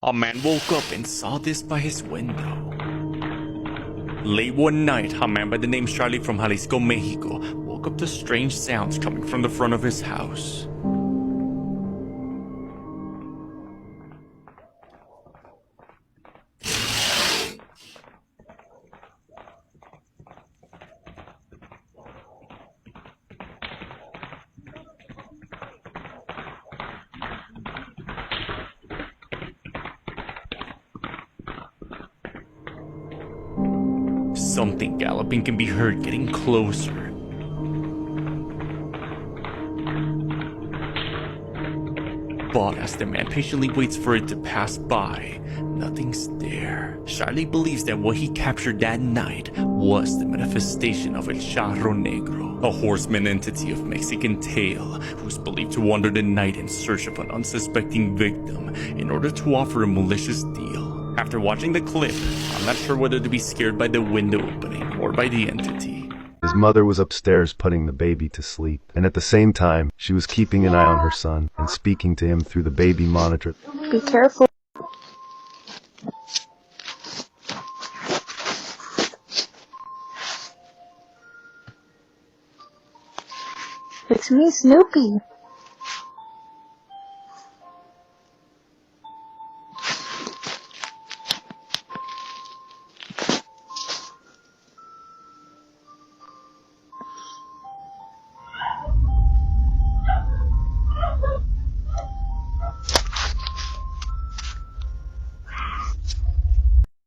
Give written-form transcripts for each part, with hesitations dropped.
A man woke up and saw this by his window. Late one night, a man by the name Charlie from Jalisco, Mexico, woke up to strange sounds coming from the front of his house. Something galloping can be heard getting closer. But as the man patiently waits for it to pass by, nothing's there. Charlie believes that what he captured that night was the manifestation of El Charro Negro, a horseman entity of Mexican tale who's believed to wander the night in search of an unsuspecting victim in order to offer a malicious deal. After watching the clip, I'm not sure whether to be scared by the window opening or by the entity. His mother was upstairs putting the baby to sleep, and at the same time, she was keeping an eye on her son and speaking to him through the baby monitor. Be careful. It's me, Snoopy.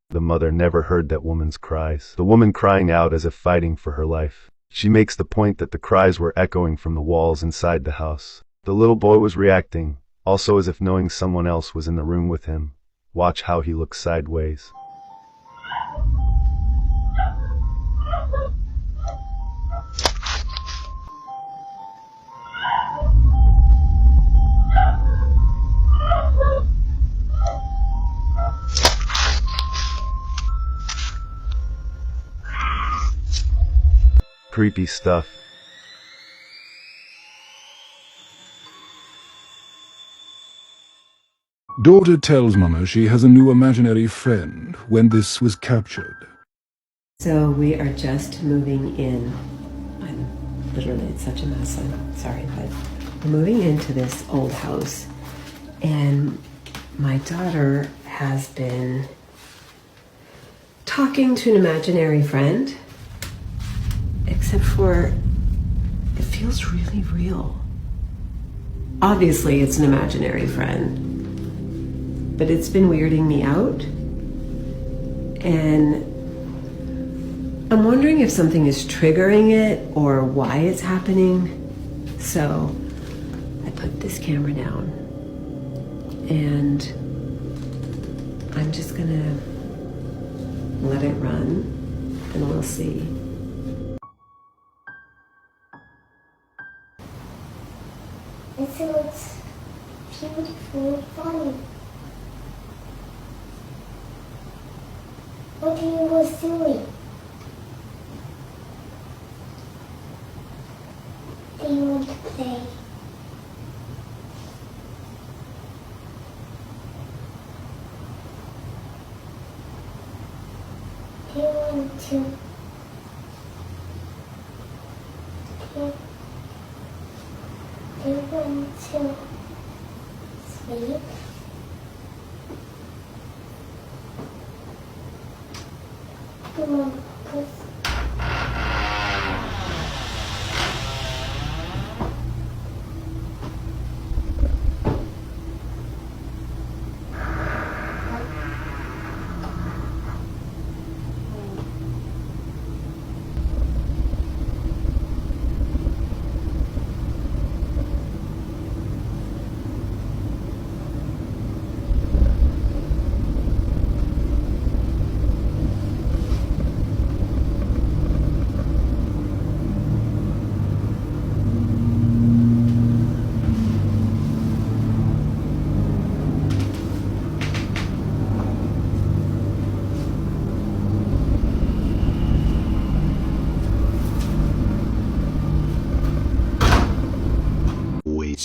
The mother never heard that woman's cries, the woman crying out as if fighting for her life. She makes the point that the cries were echoing from the walls inside the house. The little boy was reacting, also as if knowing someone else was in the room with him. Watch how he looks sideways. Creepy stuff. Daughter tells Mama she has a new imaginary friend when this was captured. So we are just moving in. It's such a mess. I'm sorry, but we're moving into this old house. And my daughter has been talking to an imaginary friend. Except for, it feels really real. Obviously, it's an imaginary friend, but it's been weirding me out. And I'm wondering if something is triggering it or why it's happening. So I put this camera down and I'm just gonna let it run and we'll see. It looks beautiful and funny. What do you was doing? Do you want to play? Do you want to? Do you want to sleep? Come on, Puss.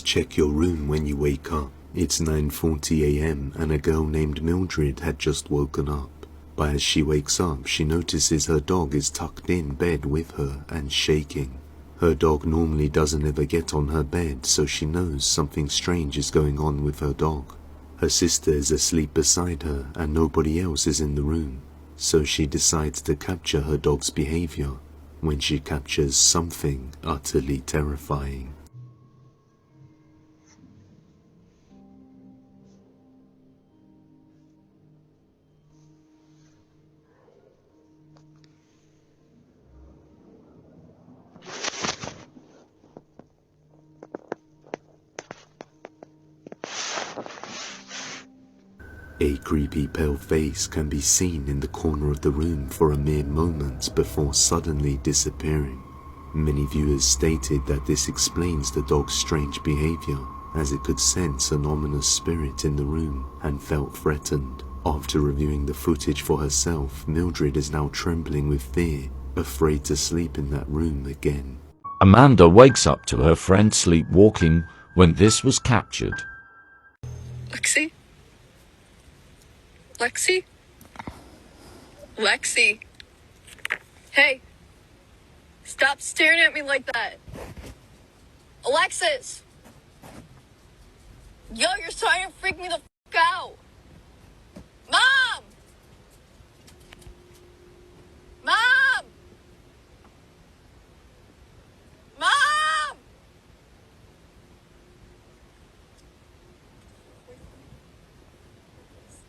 Check your room when you wake up. It's 9:40 a.m. and a girl named Mildred had just woken up. But as she wakes up, she notices her dog is tucked in bed with her and shaking. Her dog normally doesn't ever get on her bed, so she knows something strange is going on with her dog. Her sister is asleep beside her and nobody else is in the room, so she decides to capture her dog's behavior when she captures something utterly terrifying. A creepy pale face can be seen in the corner of the room for a mere moment before suddenly disappearing. Many viewers stated that this explains the dog's strange behavior, as it could sense an ominous spirit in the room and felt threatened. After reviewing the footage for herself, Mildred is now trembling with fear, afraid to sleep in that room again. Amanda wakes up to her friend sleepwalking when this was captured. Lexi? Lexi? Lexi? Hey! Stop staring at me like that! Alexis! Yo, you're starting to freak me the f*** out! Mom! Mom! Mom!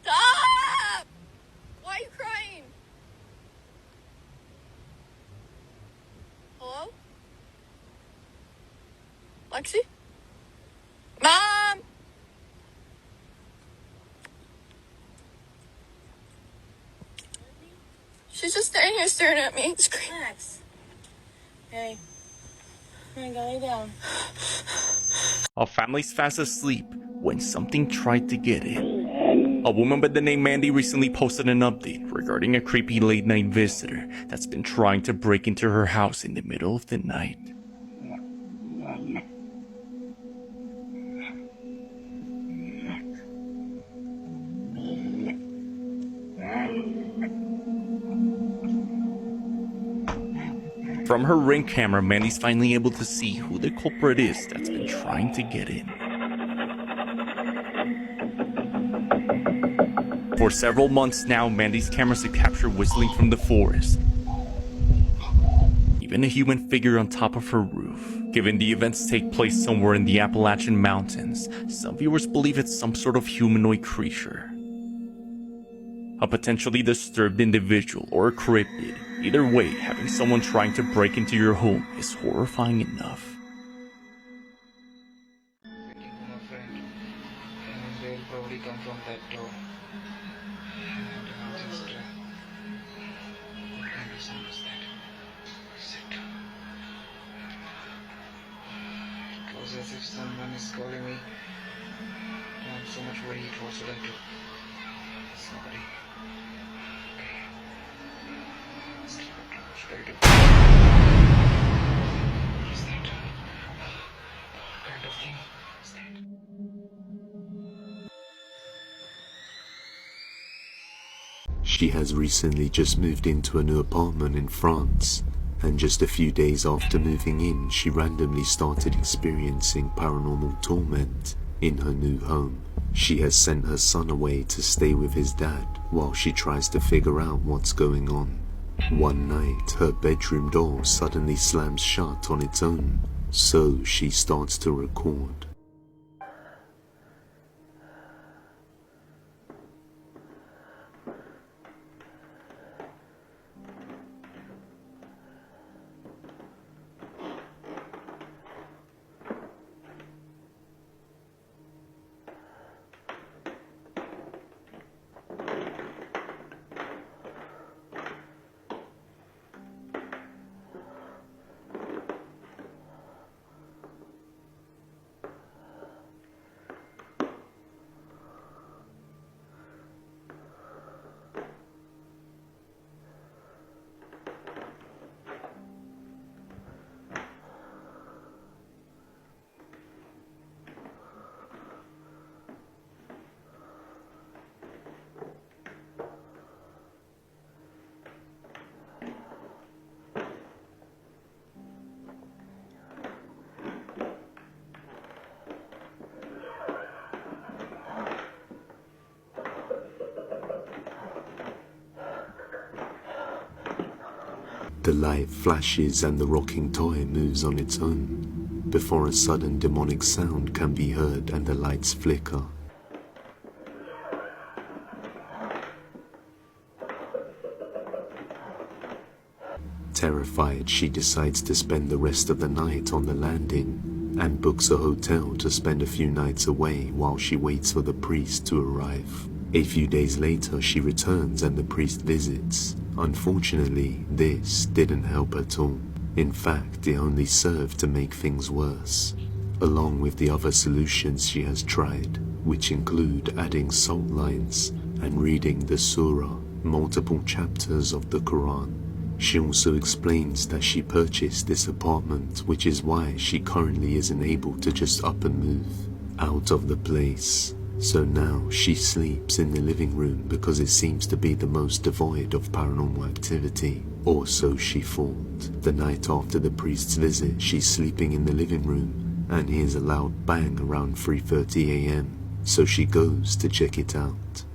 Stop! Why are you crying? Hello? Lexi? Mom! She's just standing here staring at me. Max. Hey. Come on, go lay down. Our family's fast asleep when something tried to get in. A woman by the name Mandy recently posted an update regarding a creepy late night visitor that's been trying to break into her house in the middle of the night. From her Ring camera, Mandy's finally able to see who the culprit is that's been trying to get in. For several months now, Mandy's cameras have captured whistling from the forest. Even a human figure on top of her roof. Given the events take place somewhere in the Appalachian Mountains, some viewers believe it's some sort of humanoid creature. A potentially disturbed individual or a cryptid. Either way, having someone trying to break into your home is horrifying enough. Waiting for my friend, and they'll probably come from that door. And I'll just what kind of sound is that? What is it? It goes as if someone is calling me. I'm so much worried. What should I do? There's nobody. Okay. What should I do? What is that? What kind of thing is that? She has recently just moved into a new apartment in France, and just a few days after moving in, she randomly started experiencing paranormal torment in her new home. She has sent her son away to stay with his dad while she tries to figure out what's going on. One night, her bedroom door suddenly slams shut on its own, so she starts to record. The light flashes and the rocking toy moves on its own, before a sudden demonic sound can be heard and the lights flicker. Terrified, she decides to spend the rest of the night on the landing and books a hotel to spend a few nights away while she waits for the priest to arrive. A few days later, she returns and the priest visits. Unfortunately, this didn't help at all. In fact, it only served to make things worse, along with the other solutions she has tried, which include adding salt lines and reading the surah, multiple chapters of the Quran. She also explains that she purchased this apartment, which is why she currently isn't able to just up and move out of the place. So now she sleeps in the living room because it seems to be the most devoid of paranormal activity, or so she thought. The night after the priest's visit, she's sleeping in the living room and hears a loud bang around 3:30 a.m, so she goes to check it out.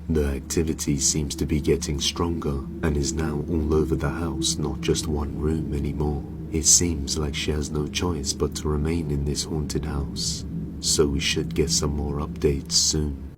The activity seems to be getting stronger and is now all over the house, not just one room anymore. It seems like she has no choice but to remain in this haunted house, so we should get some more updates soon.